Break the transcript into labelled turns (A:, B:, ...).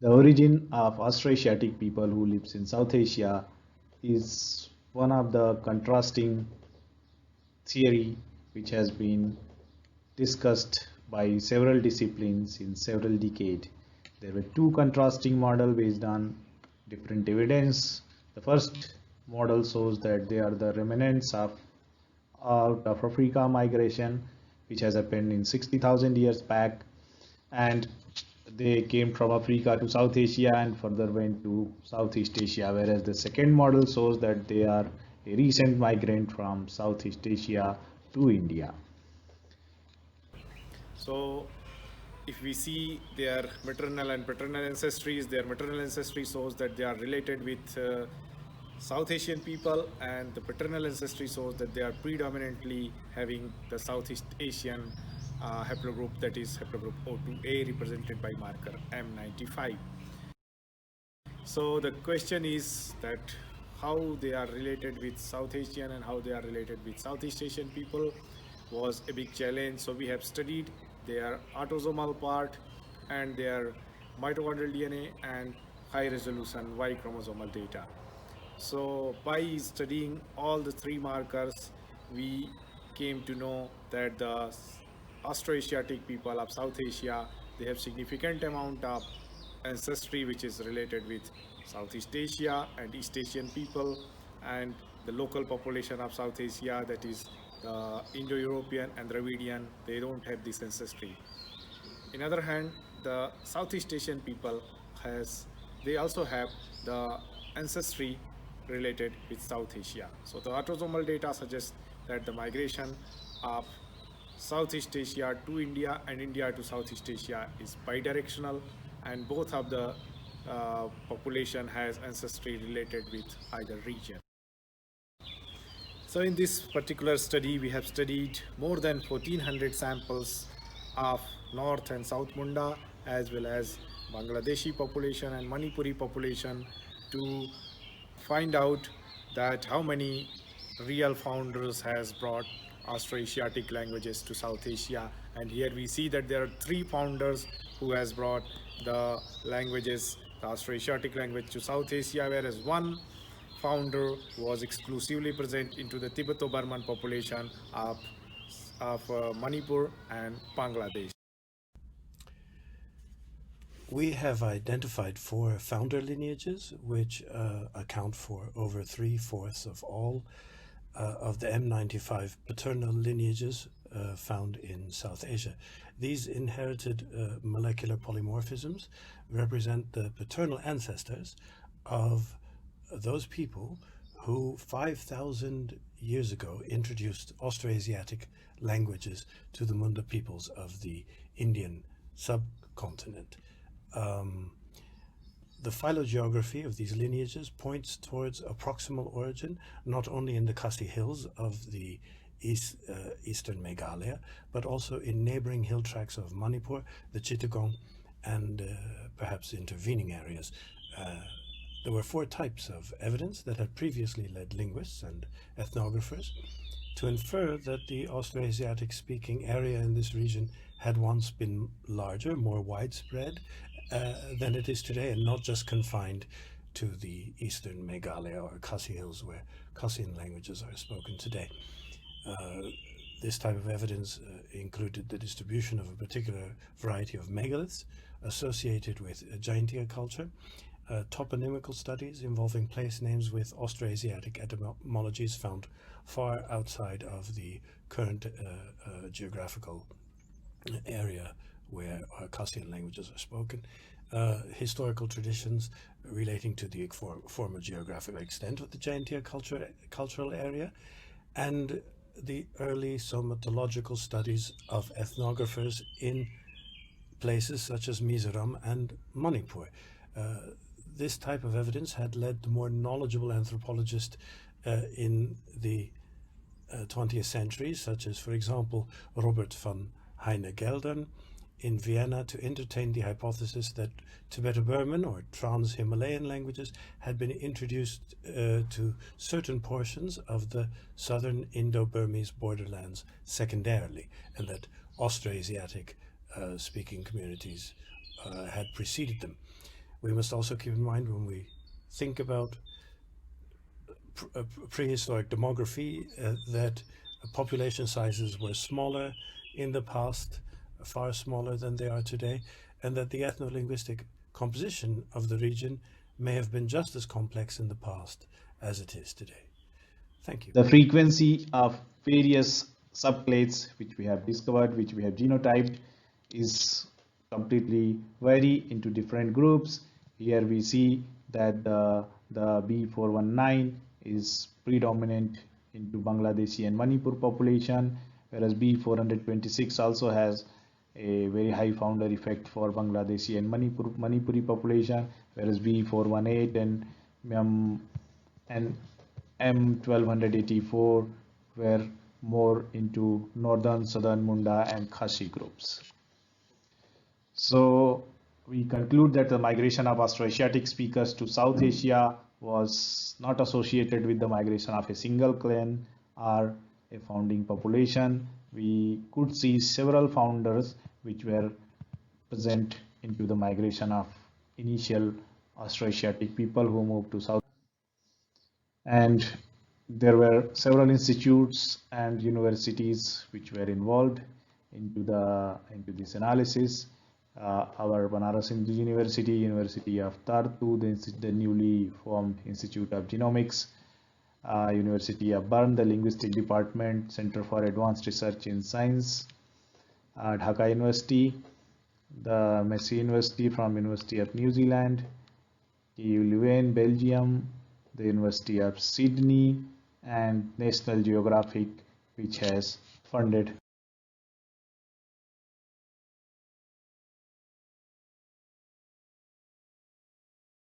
A: The origin of Austroasiatic people who lives in South Asia is one of the contrasting theory which has been discussed by several disciplines in several decades. There were two contrasting models based on different evidence. The first model shows that they are the remnants of out of Africa migration, which has happened in 60,000 years back, and they came from Africa to South Asia and further went to Southeast Asia. Whereas the second model shows that they are a recent migrant from Southeast Asia to India.
B: So if we see their maternal and paternal ancestries, their maternal ancestry shows that they are related with South Asian people, and the paternal ancestry shows that they are predominantly having the Southeast Asian haplogroup, that is haplogroup O2A, represented by marker M95. So the question is that how they are related with South Asian and how they are related with Southeast Asian people was a big challenge. So we have studied their autosomal part and their mitochondrial DNA and high resolution Y chromosomal data. So by studying all the three markers, we came to know that the Austroasiatic people of South Asia, they have significant amount of ancestry which is related with Southeast Asia and East Asian people, and the local population of South Asia, that is the Indo-European and Dravidian, they don't have this ancestry. In other hand, the Southeast Asian people they also have the ancestry related with South Asia. So the autosomal data suggests that the migration of Southeast Asia to India and India to Southeast Asia is bidirectional, and both of the population has ancestry related with either region. So in this particular study, we have studied more than 1400 samples of North and South Munda, as well as Bangladeshi population and Manipuri population, to find out that how many real founders has brought Austroasiatic languages to South Asia. And here we see that there are three founders who has brought the languages, the Austroasiatic language, to South Asia, whereas one founder was exclusively present into the Tibeto-Burman population of Manipur and Bangladesh.
C: We have identified 4 founder lineages, which account for over 3/4 of all of the M95 paternal lineages found in South Asia. These inherited molecular polymorphisms represent the paternal ancestors of those people who 5,000 years ago introduced Austroasiatic languages to the Munda peoples of the Indian subcontinent. The phylogeography of these lineages points towards a proximal origin, not only in the Khasi hills of the eastern Meghalaya, but also in neighboring hill tracts of Manipur, the Chittagong, and perhaps intervening areas. There were 4 types of evidence that had previously led linguists and ethnographers to infer that the Austroasiatic speaking area in this region had once been larger, more widespread than it is today, and not just confined to the eastern Meghalaya or Khasi Hills where Khasian languages are spoken today. This type of evidence included the distribution of a particular variety of megaliths associated with Jaintia culture, toponymical studies involving place names with Austroasiatic etymologies found far outside of the current geographical area where Khasian languages are spoken, historical traditions relating to the former geographical extent of the Jaintia cultural area, and the early somatological studies of ethnographers in places such as Mizoram and Manipur. This type of evidence had led to more knowledgeable anthropologists in the 20th century, such as, for example, Robert van Heine-Geldern in Vienna, to entertain the hypothesis that Tibeto-Burman or trans-Himalayan languages had been introduced to certain portions of the southern Indo-Burmese borderlands secondarily, and that Austroasiatic speaking communities had preceded them. We must also keep in mind when we think about prehistoric demography that population sizes were smaller in the past, far smaller than they are today, and that the ethno-linguistic composition of the region may have been just as complex in the past as it is today. Thank you.
A: The frequency of various subclades which we have discovered, which we have genotyped, is completely vary into different groups. Here we see that the B419 is predominant into Bangladeshi and Manipur population, whereas B426 also has a very high founder effect for Bangladeshi and Manipuri population, whereas B418 and M1284 were more into northern, southern Munda and Khashi groups. So we conclude that the migration of Austroasiatic speakers to South Asia was not associated with the migration of a single clan or a founding population. We could see several founders which were present into the migration of initial Austroasiatic people who moved to South. And there were several institutes and universities which were involved into this analysis. Our Banaras Hindu University, University of Tartu, the newly formed Institute of Genomics, University of Bern, the Linguistic Department, Center for Advanced Research in Science, Dhaka University, the Massey University from University of New Zealand, TU Leuven, Belgium, the University of Sydney, and National Geographic, which has funded